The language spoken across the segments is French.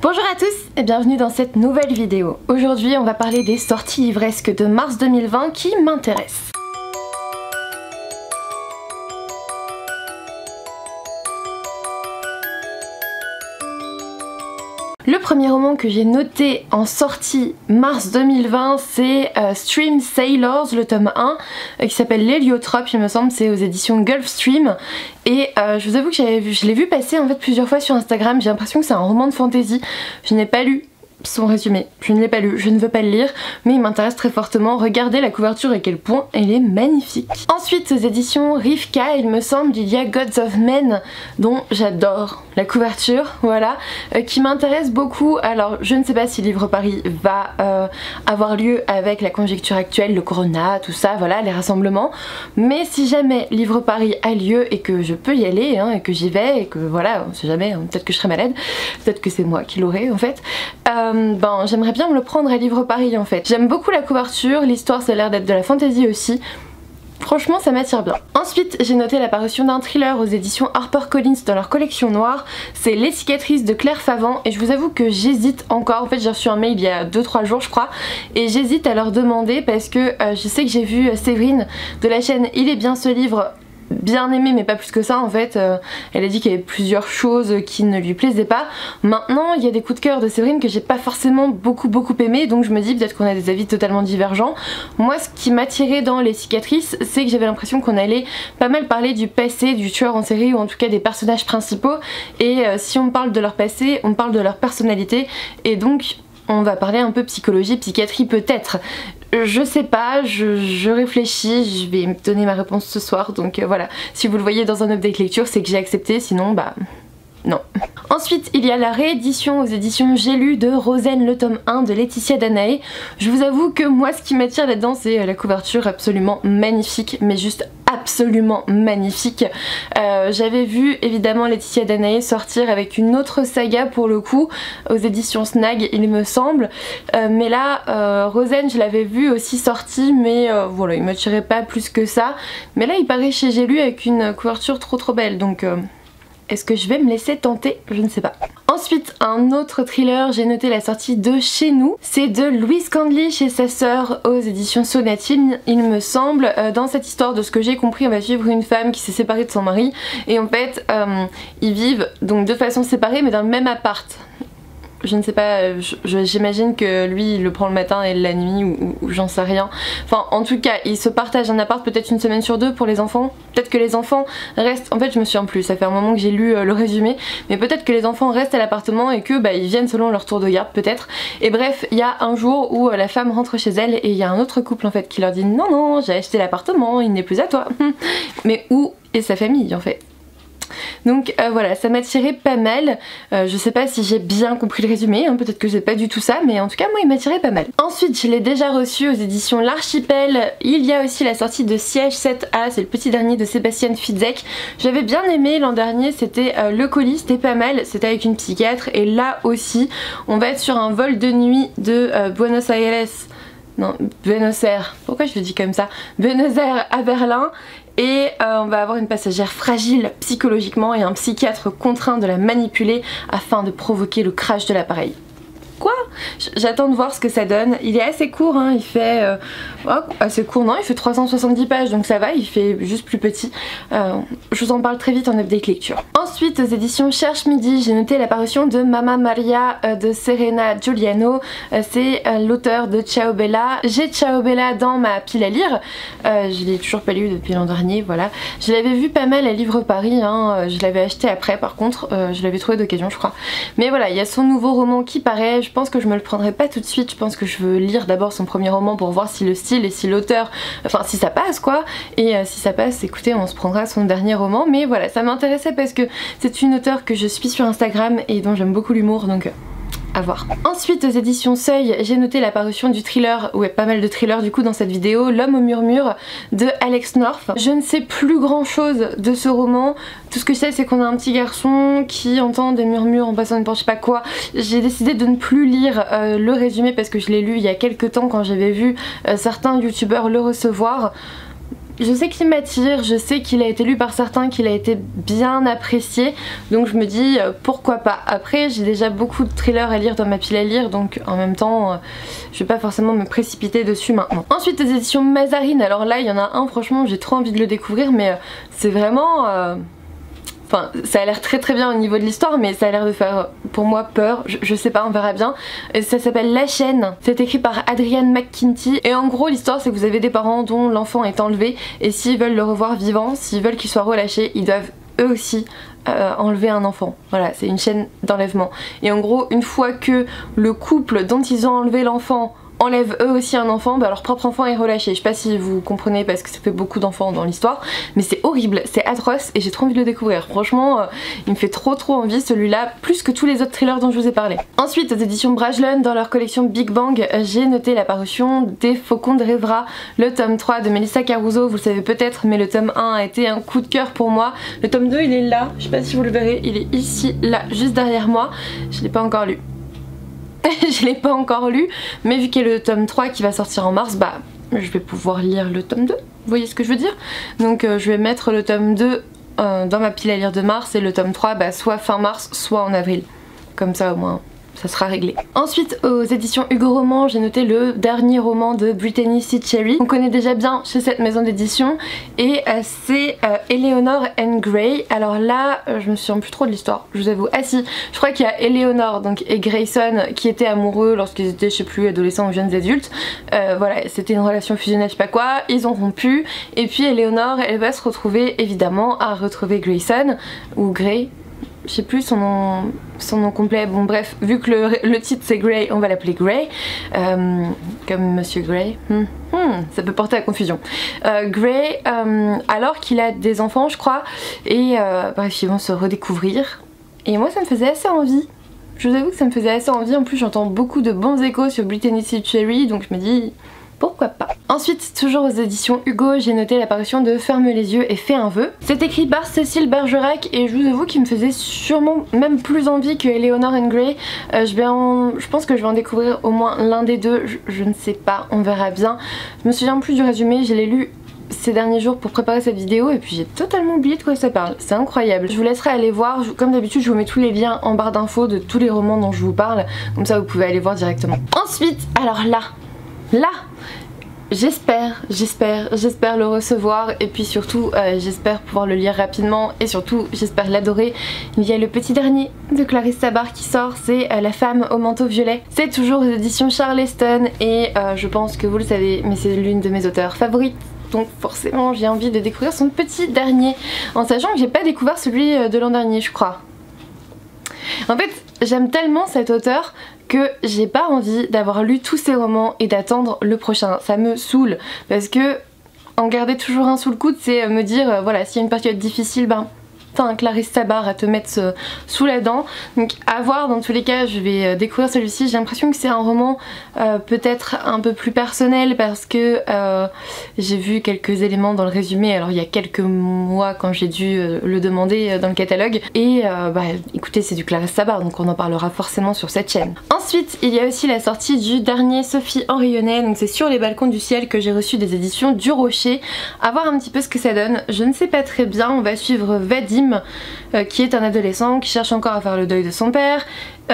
Bonjour à tous et bienvenue dans cette nouvelle vidéo. Aujourd'hui on va parler des sorties livresques de mars 2020 qui m'intéressent. Le premier roman que j'ai noté en sortie mars 2020 c'est Stream Sailors, le tome 1 qui s'appelle L'Héliotrope, il me semble, c'est aux éditions Gulfstream. Et je vous avoue que je l'ai vu passer en fait plusieurs fois sur Instagram, j'ai l'impression que c'est un roman de fantasy. Je n'ai pas lu son résumé, je ne l'ai pas lu, je ne veux pas le lire, mais il m'intéresse très fortement. Regardez la couverture et à quel point elle est magnifique. Ensuite aux éditions Rivka, il me semble, il y a Gods of Men dont j'adore la couverture, voilà, qui m'intéresse beaucoup. Alors je ne sais pas si Livre Paris va avoir lieu avec la conjecture actuelle, le corona, tout ça, voilà, les rassemblements, mais si jamais Livre Paris a lieu et que je peux y aller, hein, et que j'y vais, et que voilà, on sait jamais, hein, peut-être que je serai malade, peut-être que c'est moi qui l'aurai en fait, ben j'aimerais bien me le prendre à Livre Paris en fait. J'aime beaucoup la couverture, l'histoire ça a l'air d'être de la fantasy aussi. Franchement ça m'attire bien. Ensuite j'ai noté la parution d'un thriller aux éditions HarperCollins dans leur collection noire. C'est Les cicatrices de Claire Favant et je vous avoue que j'hésite encore. En fait j'ai reçu un mail il y a 2-3 jours je crois et j'hésite à leur demander parce que je sais que j'ai vu Séverine de la chaîne Il est bien ce livre bien aimé mais pas plus que ça en fait. Elle a dit qu'il y avait plusieurs choses qui ne lui plaisaient pas. Maintenant il y a des coups de cœur de Séverine que j'ai pas forcément beaucoup aimé, donc je me dis peut-être qu'on a des avis totalement divergents. Moi ce qui m'attirait dans Les cicatrices c'est que j'avais l'impression qu'on allait pas mal parler du passé du tueur en série ou en tout cas des personnages principaux et si on parle de leur passé on parle de leur personnalité et donc on va parler un peu psychologie, psychiatrie peut-être. Je sais pas, je réfléchis, je vais me donner ma réponse ce soir, donc voilà. Si vous le voyez dans un update lecture, c'est que j'ai accepté, sinon bah non. Ensuite il y a la réédition aux éditions J'ai lu de Rosen, le tome 1 de Laetitia Danae. Je vous avoue que moi ce qui m'attire là-dedans c'est la couverture absolument magnifique, mais juste absolument magnifique. J'avais vu évidemment Laetitia Danae sortir avec une autre saga pour le coup aux éditions Snag il me semble, mais là Rosen je l'avais vu aussi sorti mais voilà il m'attirait pas plus que ça, mais là il paraît chez J'ai lu avec une couverture trop belle donc est-ce que je vais me laisser tenter? Je ne sais pas. Ensuite, un autre thriller, j'ai noté la sortie de Chez nous. C'est de Louise Candley chez sa sœur aux éditions Sonatine, il me semble. Dans cette histoire, de ce que j'ai compris, on va suivre une femme qui s'est séparée de son mari. Et en fait, ils vivent donc de façon séparée mais dans le même appart. Je ne sais pas, j'imagine que lui il le prend le matin et la nuit ou j'en sais rien. Enfin en tout cas ils se partagent un appart peut-être une semaine sur deux pour les enfants. Peut-être que les enfants restent, en fait je me souviens plus, ça fait un moment que j'ai lu le résumé, mais peut-être que les enfants restent à l'appartement et que bah ils viennent selon leur tour de garde peut-être. Et bref il y a un jour où la femme rentre chez elle et il y a un autre couple en fait qui leur dit non j'ai acheté l'appartement, il n'est plus à toi. Mais où est sa famille en fait? Donc voilà, ça m'a tiré pas mal. Je sais pas si j'ai bien compris le résumé, hein, peut-être que c'est pas du tout ça, mais en tout cas moi il m'a tiré pas mal. Ensuite je l'ai déjà reçu aux éditions L'Archipel. Il y a aussi la sortie de Siège 7A, c'est le petit dernier de Sébastien Fitzek. J'avais bien aimé l'an dernier, c'était Le colis, c'était pas mal, c'était avec une psychiatre et là aussi on va être sur un vol de nuit de Buenos Aires. Non, Buenos Aires, pourquoi je le dis comme ça? Buenos Aires à Berlin. Et on va avoir une passagère fragile psychologiquement et un psychiatre contraint de la manipuler afin de provoquer le crash de l'appareil. Quoi? J'attends de voir ce que ça donne. Il est assez court, hein, il fait... assez court, non, il fait 370 pages donc ça va, il fait juste plus petit. Je vous en parle très vite en update lecture. Ensuite aux éditions Cherche Midi, j'ai noté la parution de Mamma Maria de Serena Giuliano. C'est l'auteur de Ciao Bella. J'ai Ciao Bella dans ma pile à lire. Je l'ai toujours pas lu depuis l'an dernier, voilà. Je l'avais vu pas mal à Livre Paris, hein. Je l'avais acheté après par contre, je l'avais trouvé d'occasion je crois. Mais voilà, il y a son nouveau roman qui paraît. Je pense que je me le prendrai pas tout de suite, je pense que je veux lire d'abord son premier roman pour voir si le style et si l'auteur, enfin si ça passe quoi, et si ça passe écoutez on se prendra son dernier roman, mais voilà ça m'intéressait parce que c'est une auteure que je suis sur Instagram et dont j'aime beaucoup l'humour donc à voir. Ensuite aux éditions Seuil j'ai noté la parution du thriller, ouais pas mal de thrillers du coup dans cette vidéo, L'homme au murmure de Alex North. Je ne sais plus grand chose de ce roman, tout ce que je sais c'est qu'on a un petit garçon qui entend des murmures en passant une porte je sais pas quoi. J'ai décidé de ne plus lire le résumé parce que je l'ai lu il y a quelques temps quand j'avais vu certains youtubeurs le recevoir. je sais qu'il m'attire, je sais qu'il a été lu par certains, qu'il a été bien apprécié, donc je me dis pourquoi pas. Après j'ai déjà beaucoup de thrillers à lire dans ma pile à lire, donc en même temps je vais pas forcément me précipiter dessus maintenant. Ensuite les éditions Mazarine, alors là il y en a un franchement j'ai trop envie de le découvrir, mais c'est vraiment... Enfin, ça a l'air très très bien au niveau de l'histoire, mais ça a l'air de faire pour moi peur, je sais pas, on verra bien. Et ça s'appelle La Chaîne, c'est écrit par Adrienne McKinty, et en gros l'histoire c'est que vous avez des parents dont l'enfant est enlevé, et s'ils veulent le revoir vivant, s'ils veulent qu'il soit relâché, ils doivent eux aussi enlever un enfant. Voilà, c'est une chaîne d'enlèvement. Et en gros, une fois que le couple dont ils ont enlevé l'enfant enlèvent eux aussi un enfant, bah leur propre enfant est relâché. Je sais pas si vous comprenez parce que ça fait beaucoup d'enfants dans l'histoire, mais c'est horrible, c'est atroce et j'ai trop envie de le découvrir. Franchement, il me fait trop envie celui-là, plus que tous les autres thrillers dont je vous ai parlé. Ensuite, aux éditions Brajlon, dans leur collection Big Bang, j'ai noté la parution des Faucons de Rêvera, le tome 3 de Melissa Caruso, vous le savez peut-être, mais le tome 1 a été un coup de cœur pour moi. Le tome 2 il est là, je sais pas si vous le verrez, il est ici, là, juste derrière moi. Je l'ai pas encore lu. Je l'ai pas encore lu, mais vu qu'il y a le tome 3 qui va sortir en mars, bah je vais pouvoir lire le tome 2, vous voyez ce que je veux dire. Donc je vais mettre le tome 2 dans ma pile à lire de mars et le tome 3 bah, soit fin mars soit en avril, comme ça au moins ça sera réglé. Ensuite aux éditions Hugo Roman, j'ai noté le dernier roman de Brittany C. Cherry. On connaît déjà bien chez cette maison d'édition et c'est Eleanor and Gray. Alors là je me souviens plus trop de l'histoire, je vous avoue. Ah si, je crois qu'il y a Eleanor donc, et Grayson qui étaient amoureux lorsqu'ils étaient je sais plus adolescents ou jeunes adultes. Voilà, c'était une relation fusionnelle je sais pas quoi, ils ont rompu et puis Eleanor elle va se retrouver évidemment à retrouver Grayson ou Gray. Je sais plus son nom complet, bon bref, vu que le titre c'est Grey, on va l'appeler Grey, comme Monsieur Grey, ça peut porter à confusion. Grey, alors qu'il a des enfants je crois, et bref ils vont se redécouvrir, et moi ça me faisait assez envie. Je vous avoue que ça me faisait assez envie, en plus j'entends beaucoup de bons échos sur Brittany C. Cherry, donc je me dis... pourquoi pas. Ensuite, toujours aux éditions Hugo, j'ai noté l'apparition de Ferme les yeux et fais un vœu. C'est écrit par Cécile Bergerac et je vous avoue qu'il me faisait sûrement même plus envie que Eleanor and Gray. Je pense que je vais en découvrir au moins l'un des deux, je ne sais pas, on verra bien. Je me souviens plus du résumé, je l'ai lu ces derniers jours pour préparer cette vidéo et puis j'ai totalement oublié de quoi ça parle, c'est incroyable. Je vous laisserai aller voir, comme d'habitude je vous mets tous les liens en barre d'infos de tous les romans dont je vous parle, comme ça vous pouvez aller voir directement. Ensuite, alors là j'espère le recevoir et puis surtout j'espère pouvoir le lire rapidement et surtout j'espère l'adorer. Il y a le petit dernier de Clarisse Sabar qui sort, c'est La femme au manteau violet. C'est toujours aux éditions Charleston et je pense que vous le savez mais c'est l'une de mes auteurs favorites. Donc forcément j'ai envie de découvrir son petit dernier, en sachant que j'ai pas découvert celui de l'an dernier je crois. En fait j'aime tellement cet auteur que j'ai pas envie d'avoir lu tous ses romans et d'attendre le prochain. Ça me saoule parce que en garder toujours un sous le coude c'est me dire voilà s'il y a une période difficile ben t'as un Clarisse Sabar à te mettre sous la dent. Donc à voir, dans tous les cas je vais découvrir celui-ci. J'ai l'impression que c'est un roman peut-être un peu plus personnel parce que j'ai vu quelques éléments dans le résumé alors il y a quelques mois quand j'ai dû le demander dans le catalogue et bah écoutez c'est du Clarisse Sabar donc on en parlera forcément sur cette chaîne. Ensuite il y a aussi la sortie du dernier Sophie Henrionnet, donc c'est Sur les balcons du ciel que j'ai reçu des éditions du Rocher. À voir un petit peu ce que ça donne, je ne sais pas très bien. On va suivre Vadim qui est un adolescent qui cherche encore à faire le deuil de son père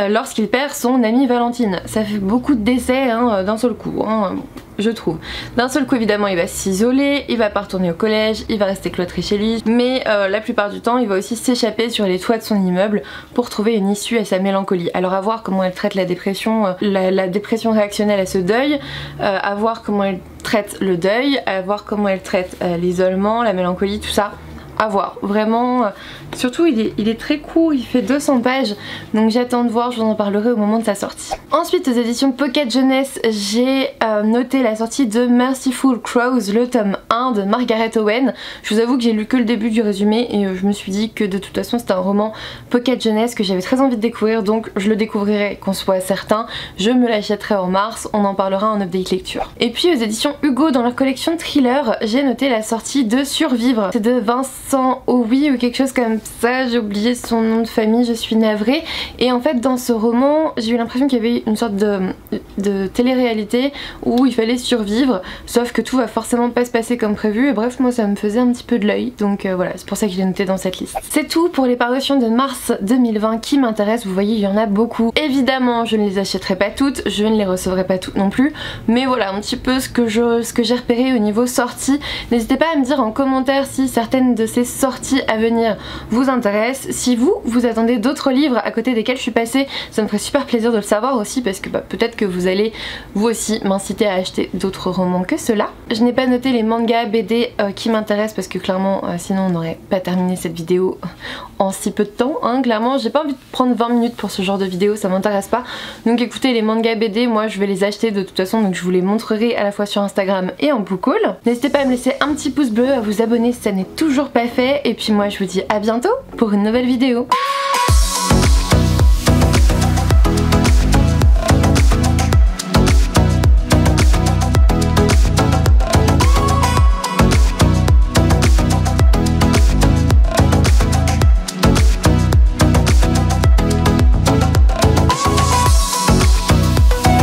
lorsqu'il perd son amie Valentine. Ça fait beaucoup de décès hein, d'un seul coup, hein, je trouve. D'un seul coup évidemment il va s'isoler, il va pas retourner au collège, il va rester cloîtré chez lui, mais la plupart du temps il va aussi s'échapper sur les toits de son immeuble pour trouver une issue à sa mélancolie. Alors à voir comment elle traite la dépression, la dépression réactionnelle à ce deuil, à voir comment elle traite le deuil, à voir comment elle traite l'isolement, la mélancolie, tout ça. À voir, vraiment, surtout il est très court, il fait 200 pages donc j'attends de voir, je vous en parlerai au moment de sa sortie. Ensuite aux éditions Pocket Jeunesse j'ai noté la sortie de Merciful Crows, le tome 1 de Margaret Owen. Je vous avoue que j'ai lu que le début du résumé et je me suis dit que de toute façon c'était un roman Pocket Jeunesse que j'avais très envie de découvrir, donc je le découvrirai qu'on soit certain, je me l'achèterai en mars, on en parlera en update lecture. Et puis aux éditions Hugo dans leur collection thriller j'ai noté la sortie de Survivre, c'est de Vincent oui ou quelque chose comme ça, j'ai oublié son nom de famille, je suis navrée. Et en fait dans ce roman j'ai eu l'impression qu'il y avait une sorte de télé-réalité où il fallait survivre, sauf que tout va forcément pas se passer comme prévu et bref moi ça me faisait un petit peu de l'œil, donc voilà, c'est pour ça que je l'ai noté dans cette liste. C'est tout pour les parutions de mars 2020 qui m'intéressent, vous voyez il y en a beaucoup. Évidemment je ne les achèterai pas toutes, je ne les recevrai pas toutes non plus, mais voilà un petit peu ce que j'ai repéré au niveau sortie. N'hésitez pas à me dire en commentaire si certaines de ces sorties à venir vous intéressent, si vous attendez d'autres livres à côté desquels je suis passée, ça me ferait super plaisir de le savoir aussi parce que peut-être que vous allez vous aussi m'inciter à acheter d'autres romans que ceux-là. Je n'ai pas noté les mangas BD qui m'intéressent parce que clairement sinon on n'aurait pas terminé cette vidéo en si peu de temps, hein. Clairement j'ai pas envie de prendre 20 minutes pour ce genre de vidéo, ça m'intéresse pas. Donc écoutez, les mangas BD moi je vais les acheter de toute façon, donc je vous les montrerai à la fois sur Instagram et en book haul. N'hésitez pas à me laisser un petit pouce bleu, à vous abonner si ça n'est toujours pas fait, et puis moi je vous dis à bientôt pour une nouvelle vidéo.